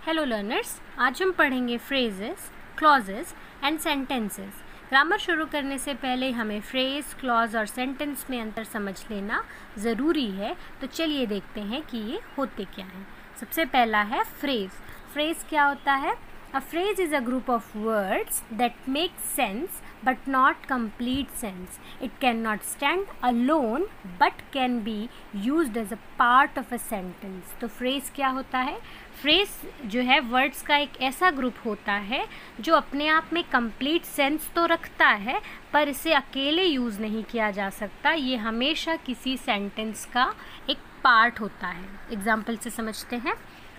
Hello learners, आज हम पढ़ेंगे phrases, clauses and sentences. Grammar शुरू करने से पहले हमें फ्रेज, क्लॉज और सेंटेंस में अंतर समझ लेना ज़रूरी है। तो चलिए देखते हैं कि ये होते क्या हैं। सबसे पहला है फ्रेज। फ्रेज क्या होता है? A phrase is a group of words that make sense but not complete sense. It cannot stand alone but can be used as a part of a sentence. तो phrase क्या होता है? phrase जो है words का एक ऐसा group होता है जो अपने आप में complete sense तो रखता है पर इसे अकेले यूज़ नहीं किया जा सकता। ये हमेशा किसी सेंटेंस का एक पार्ट होता है। एग्जाम्पल से समझते हैं।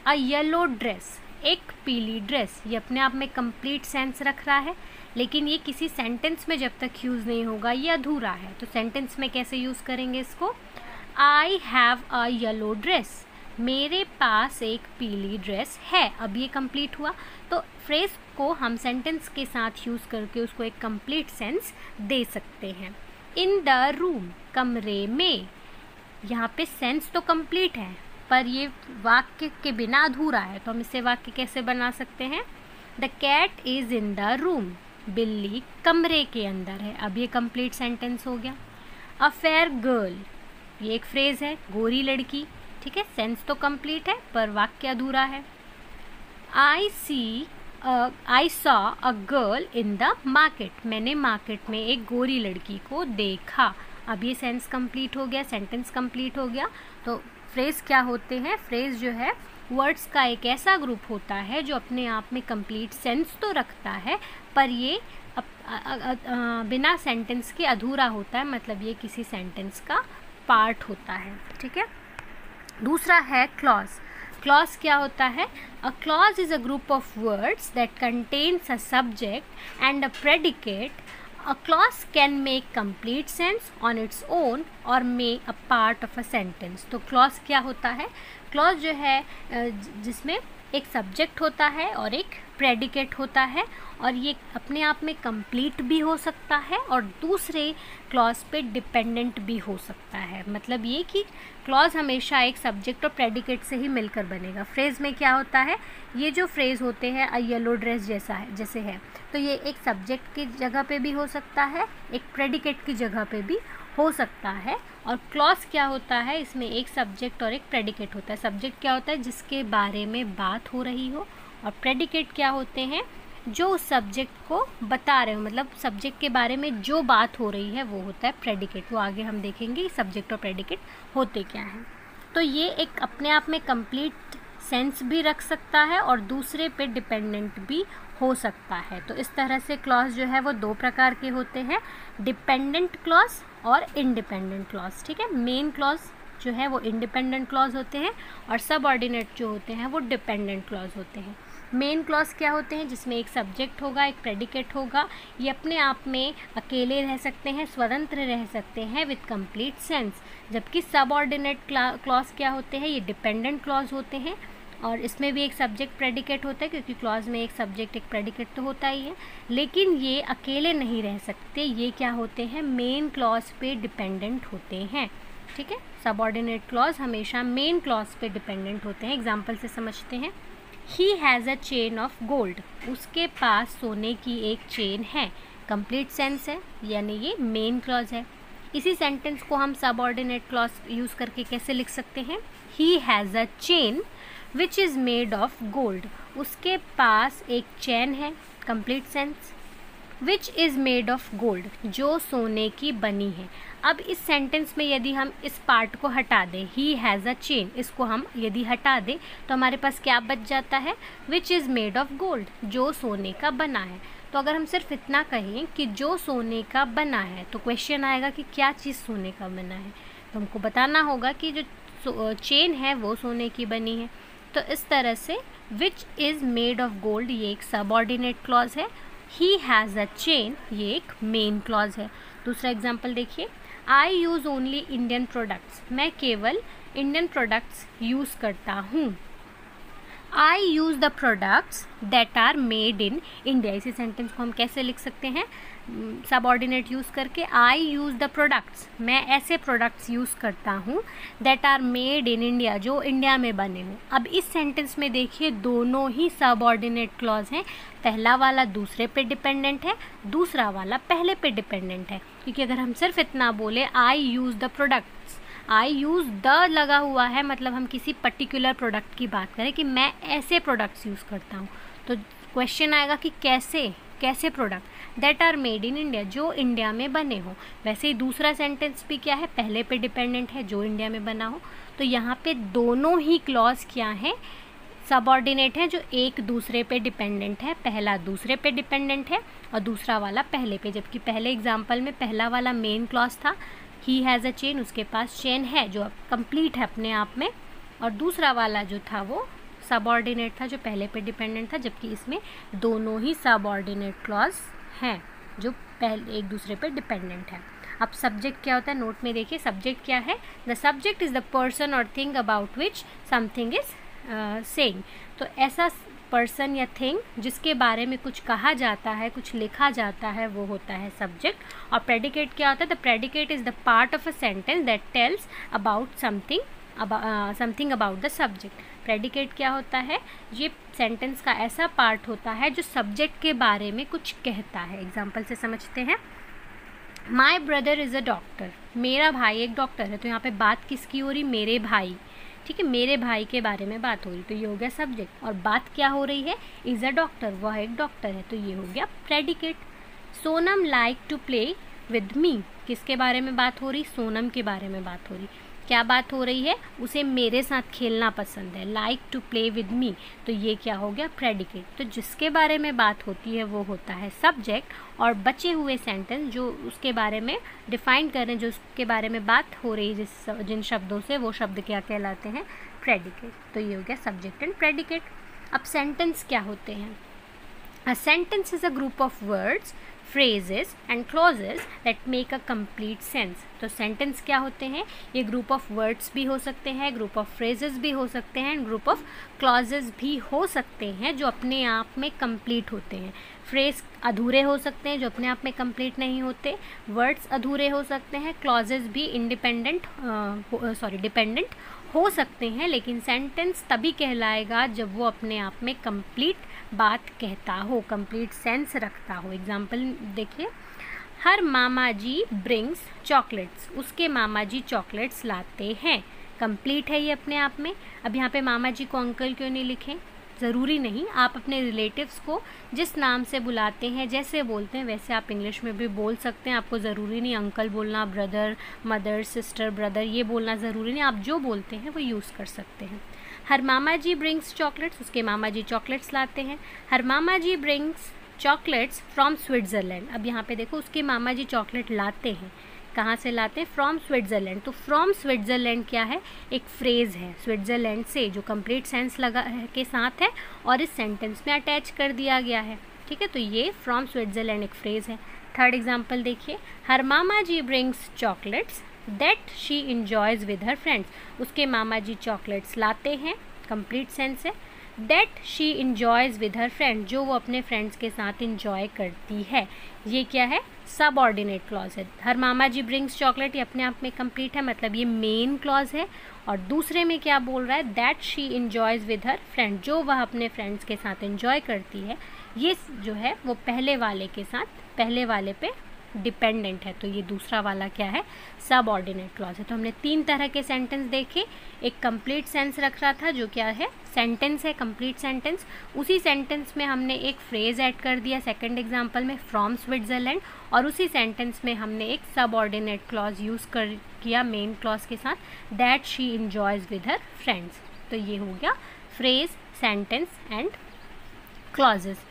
अ येलो ड्रेस, एक पीली ड्रेस, ये अपने आप में कंप्लीट सेंस रख रहा है लेकिन ये किसी सेंटेंस में जब तक यूज़ नहीं होगा ये अधूरा है। तो सेंटेंस में कैसे यूज़ करेंगे इसको? I have a yellow dress, मेरे पास एक पीली ड्रेस है। अब ये कंप्लीट हुआ। तो फ्रेज को हम सेंटेंस के साथ यूज़ करके उसको एक कंप्लीट सेंस दे सकते हैं। इन द रूम, कमरे में, यहाँ पे सेंस तो कंप्लीट है पर ये वाक्य के बिना अधूरा है। तो हम इसे वाक्य कैसे बना सकते हैं? The cat is in the room, बिल्ली कमरे के अंदर है। अब ये कंप्लीट सेंटेंस हो गया। अ फेयर गर्ल, ये एक फ्रेज है, गोरी लड़की, ठीक है, सेंस तो कंप्लीट है पर वाक्य अधूरा है। I saw a girl in the market, मैंने मार्केट में एक गोरी लड़की को देखा। अब ये सेंस कंप्लीट हो गया, सेंटेंस कंप्लीट हो गया। तो फ्रेज क्या होते हैं? फ्रेज जो है वर्ड्स का एक ऐसा ग्रुप होता है जो अपने आप में कंप्लीट सेंस तो रखता है पर ये बिना सेंटेंस के अधूरा होता है, मतलब ये किसी सेंटेंस का पार्ट होता है, ठीक है। दूसरा है क्लॉज। क्लॉज क्या होता है? A clause is a group of words that contains a subject and a predicate. A clause can make complete sense on its own or make a part of a sentence. तो clause क्या होता है? clause जो है जिसमें एक subject होता है और एक प्रेडिकेट होता है और ये अपने आप में कंप्लीट भी हो सकता है और दूसरे क्लॉज पे डिपेंडेंट भी हो सकता है। मतलब ये कि क्लॉज हमेशा एक सब्जेक्ट और प्रेडिकेट से ही मिलकर बनेगा। फ्रेज में क्या होता है? ये जो फ्रेज होते हैं अ येलो ड्रेस जैसे है तो ये एक सब्जेक्ट की जगह पे भी हो सकता है, एक प्रेडिकेट की जगह पे भी हो सकता है। और क्लॉज क्या होता है? इसमें एक सब्जेक्ट और एक प्रेडिकेट होता है। सब्जेक्ट क्या होता है? जिसके बारे में बात हो रही हो, और प्रेडिकेट क्या होते हैं? जो उस सब्जेक्ट को बता रहे हो, मतलब सब्जेक्ट के बारे में जो बात हो रही है वो होता है प्रेडिकेट। वो आगे हम देखेंगे सब्जेक्ट और प्रेडिकेट होते क्या हैं। तो ये एक अपने आप में कंप्लीट सेंस भी रख सकता है और दूसरे पे डिपेंडेंट भी हो सकता है। तो इस तरह से क्लॉज जो है वो दो प्रकार के होते हैं, डिपेंडेंट क्लॉज और इंडिपेंडेंट क्लॉज, ठीक है। मेन क्लॉज जो है वो इंडिपेंडेंट क्लॉज होते हैं और सबऑर्डिनेट जो होते हैं वो डिपेंडेंट क्लॉज होते हैं। मेन क्लॉज क्या होते हैं? जिसमें एक सब्जेक्ट होगा, एक प्रेडिकेट होगा, ये अपने आप में अकेले रह सकते हैं, स्वतंत्र रह सकते हैं विद कंप्लीट सेंस। जबकि सबऑर्डिनेट क्लॉज क्या होते हैं? ये डिपेंडेंट क्लॉज होते हैं और इसमें भी एक सब्जेक्ट प्रेडिकेट होता है क्योंकि क्लॉज में एक सब्जेक्ट एक प्रेडिकेट तो होता ही है, लेकिन ये अकेले नहीं रह सकते। ये क्या होते हैं? मेन क्लॉज पे डिपेंडेंट होते हैं, ठीक है। सबऑर्डिनेट क्लॉज हमेशा मेन क्लॉज पे डिपेंडेंट होते हैं। एग्जाम्पल से समझते हैं। He has a chain of gold, उसके पास सोने की एक चेन है। कंप्लीट सेंस है, यानी ये मेन क्लॉज है। इसी सेंटेंस को हम सबऑर्डिनेट क्लॉज यूज़ करके कैसे लिख सकते हैं? He has a chain which is made of gold, उसके पास एक चैन है। Complete sense. Which is made of gold, जो सोने की बनी है। अब इस सेंटेंस में यदि हम इस पार्ट को हटा दें, ही हैज़ अ चेन, इसको हम यदि हटा दें तो हमारे पास क्या बच जाता है? Which is made of gold, जो सोने का बना है। तो अगर हम सिर्फ इतना कहें कि जो सोने का बना है तो क्वेश्चन आएगा कि क्या चीज़ सोने का बना है। तो हमको बताना होगा कि जो चेन है वो सोने की बनी है। तो इस तरह से which is made of gold ये एक सबऑर्डिनेट क्लॉज है, ही हैज़ अ चेन ये एक मेन क्लॉज है। दूसरा एग्जाम्पल देखिए। I use only Indian products, मैं केवल इंडियन प्रोडक्ट्स यूज़ करता हूँ। I use the products that are made in India. इसी सेंटेंस को हम कैसे लिख सकते हैं, सबऑर्डिनेट यूज़ करके। आई यूज़ द प्रोडक्ट्स, मैं ऐसे प्रोडक्ट्स यूज़ करता हूँ, that are made in India, जो इंडिया में बने हों। अब इस सेंटेंस में देखिए दोनों ही सबऑर्डिनेट क्लॉज हैं। पहला वाला दूसरे पे डिपेंडेंट है, दूसरा वाला पहले पे डिपेंडेंट है। क्योंकि अगर हम सिर्फ इतना बोले I use the products, I use the लगा हुआ है, मतलब हम किसी पर्टिकुलर प्रोडक्ट की बात करें कि मैं ऐसे प्रोडक्ट्स यूज़ करता हूँ, तो क्वेश्चन आएगा कि कैसे product that are made in India, जो इंडिया में बने हो। वैसे ही दूसरा सेंटेंस भी क्या है, पहले पे डिपेंडेंट है, जो इंडिया में बना हो। तो यहाँ पे दोनों ही क्लॉज क्या है, सबऑर्डिनेट है, जो एक दूसरे पे डिपेंडेंट है। पहला दूसरे पे डिपेंडेंट है और दूसरा वाला पहले पे। जबकि पहले एग्जाम्पल में पहला वाला मेन क्लॉज था, ही हैज़ अ चेन, उसके पास चेन है, जो कंप्लीट है अपने आप में। और दूसरा वाला जो था वो सबऑर्डिनेट था, जो पहले पे डिपेंडेंट था। जबकि इसमें दोनों ही सबऑर्डिनेट क्लॉज हैं, जो पहले एक दूसरे पे डिपेंडेंट है। अब सब्जेक्ट क्या होता है, नोट में देखिए सब्जेक्ट क्या है। The subject is the person और thing about which something is saying. तो ऐसा पर्सन या थिंग जिसके बारे में कुछ कहा जाता है, कुछ लिखा जाता है, वो होता है सब्जेक्ट। और प्रेडिकेट क्या होता है, the predicate is the part of a sentence that tells about something about the subject. Predicate क्या होता है, ये सेंटेंस का ऐसा पार्ट होता है जो सब्जेक्ट के बारे में कुछ कहता है। एग्जाम्पल से समझते हैं। My brother is a doctor, मेरा भाई एक डॉक्टर है। तो यहाँ पे बात किसकी हो रही, मेरे भाई, ठीक है, मेरे भाई के बारे में बात हो रही, तो ये हो गया सब्जेक्ट। और बात क्या हो रही है, इज़ अ डॉक्टर, वह एक डॉक्टर है, तो ये हो गया predicate. Sonam like to play with me, किसके बारे में बात हो रही, सोनम के बारे में बात हो रही। क्या बात हो रही है, उसे मेरे साथ खेलना पसंद है, like to play with me, तो ये क्या हो गया प्रेडिकेट। तो जिसके बारे में बात होती है वो होता है सब्जेक्ट, और बचे हुए सेंटेंस जो उसके बारे में डिफाइन कर रहे हैं, जो उसके बारे में बात हो रही है जिन शब्दों से, वो शब्द क्या कहलाते हैं, प्रेडिकेट। तो ये हो गया सब्जेक्ट एंड प्रेडिकेट। अब सेंटेंस क्या होते हैं, a sentence is a group of words, phrases and clauses that make a complete sense। तो सेंटेंस क्या होते हैं, ये ग्रुप ऑफ वर्ड्स भी हो सकते हैं, ग्रुप ऑफ फ्रेजेस भी हो सकते हैं, ग्रुप ऑफ क्लॉजेस भी हो सकते हैं, जो अपने आप में कंप्लीट होते हैं। फ्रेज अधूरे हो सकते हैं, जो अपने आप में कंप्लीट नहीं होते। वर्ड्स अधूरे हो सकते हैं। क्लॉजेस भी डिपेंडेंट हो सकते हैं। लेकिन सेंटेंस तभी कहलाएगा जब वो अपने आप में कंप्लीट बात कहता हो, कंप्लीट सेंस रखता हो। एग्जाम्पल देखिए, her mama ji brings chocolates, उसके मामा जी चॉकलेट्स लाते हैं। कंप्लीट है ये अपने आप में। अब यहाँ पे मामा जी को अंकल क्यों नहीं लिखें, ज़रूरी नहीं, आप अपने रिलेटिव्स को जिस नाम से बुलाते हैं, जैसे बोलते हैं वैसे आप इंग्लिश में भी बोल सकते हैं। आपको ज़रूरी नहीं अंकल बोलना, ब्रदर, मदर, सिस्टर, ब्रदर ये बोलना ज़रूरी नहीं, आप जो बोलते हैं वो यूज़ कर सकते हैं। हर मामा जी ब्रिंग्स चॉकलेट्स, उसके मामा जी चॉकलेट्स लाते हैं। हर mama ji brings chocolates from Switzerland. अब यहाँ पे देखो, उसके मामा जी चॉकलेट लाते हैं, कहाँ से लाते हैं, फ्रॉम स्विट्ज़रलैंड। तो फ्रॉम स्विट्ज़रलैंड क्या है, एक फ्रेज़ है, स्विट्ज़रलैंड से, जो कंप्लीट सेंस लगा के साथ है और इस सेंटेंस में अटैच कर दिया गया है, ठीक है। तो ये फ्रॉम स्विट्ज़रलैंड एक फ्रेज़ है। थर्ड एग्जाम्पल देखिए, her mama ji brings chocolates that she enjoys with her friends, उसके मामा जी चॉकलेट्स लाते हैं, कंप्लीट सेंस है। That she enjoys with her friend, जो वो अपने फ्रेंड्स के साथ इंजॉय करती है, ये क्या है, सबऑर्डिनेट क्लॉज है। हर मामा जी ब्रिंग्स चॉकलेट, ये अपने आप में कंप्लीट है, मतलब ये मेन क्लॉज है। और दूसरे में क्या बोल रहा है, that she enjoys with her friend, जो वह अपने फ्रेंड्स के साथ इंजॉय करती है, ये जो है वो पहले वाले के साथ, पहले वाले पे डिपेंडेंट है। तो ये दूसरा वाला क्या है, सबऑर्डिनेट क्लॉज है। तो हमने तीन तरह के सेंटेंस देखे। एक कंप्लीट सेंस रख रहा था, जो क्या है, सेंटेंस है, कंप्लीट सेंटेंस। उसी सेंटेंस में हमने एक फ्रेज ऐड कर दिया, सेकंड एग्जांपल में फ्रॉम स्विट्ज़रलैंड, और उसी सेंटेंस में हमने एक सबऑर्डिनेट क्लॉज यूज़ किया मेन क्लॉज के साथ, that she enjoys with her friends. तो ये हो गया फ्रेज, सेंटेंस एंड क्लॉजेस।